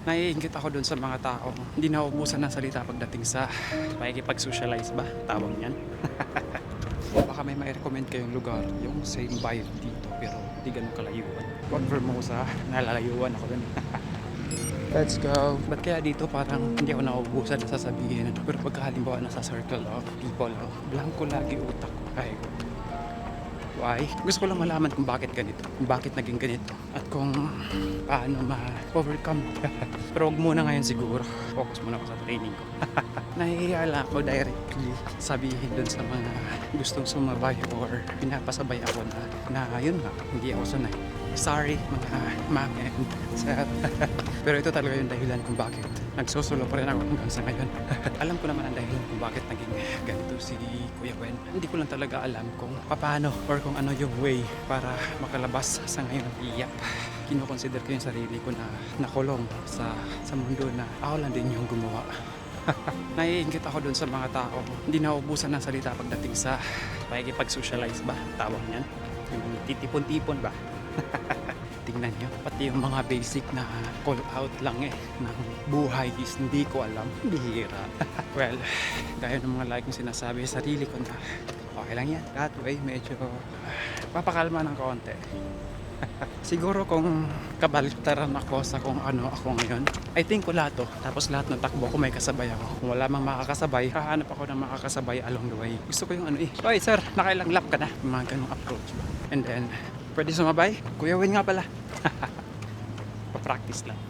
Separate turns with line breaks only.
Naiinggit ako dun sa mga tao. Hindi nauubusan ng salita pagdating sa pakikipag-socialize ba? Tawag niyan. Baka may recommend kayong lugar yung same vibe dito pero di ganun kalayuan. Confirm mo sa nalalayuan ako dun. Let's go. Ba't kaya dito parang hindi ako nauubusan na sasabihin? Pero pagka halimbawa nasa circle of people, blanco lagi utak ko. Ay, why? Gusto ko lang malaman kung bakit ganito, kung bakit naging ganito, at kung paano ma-overcome. Pero wag muna ngayon siguro. Focus muna ako sa training ko. Nahihiya lang ako directly sabihin dun sa mga gustong sumabay or pinapasabay ako na yun nga, hindi ako sanay. Sorry mga ma'am and sir. Pero ito talaga yung dahilan kung bakit nagsusulo pa rin ako hanggang sa ngayon. Alam ko naman ang dahilan kung bakit naging ganito si Kuya Gwen. Hindi ko lang talaga alam kung paano or kung ano yung way para makalabas sa ngayon ng iyak. Kinoconsider ko yung sarili ko na nakulong sa mundo na ako lang din yung gumawa. Naiinggit ako dun sa mga tao. Hindi nauubusan ng salita pagdating sa pakikipag-socialize ba? Tawag niyan. Yung titipon-tipon ba? Tingnan nyo, pati yung mga basic na call out lang ng buhay is hindi ko alam. Bihira. Well, gaya ng mga like kong sinasabi sa sarili ko na okay lang yan. That way, medyo papakalma ng kaunti. Siguro kung kabaliktaran ako sa kung ano ako ngayon, I think wala to. Tapos lahat ng takbo ko may kasabay ako. Kung wala mang makakasabay, hahanap ako ng makakasabay along the way. Gusto ko yung oy sir, nakailang lap ka na? Mga ganong approach. And then, pwede sumabay? Kuya Win nga pala. Pa-practice lang.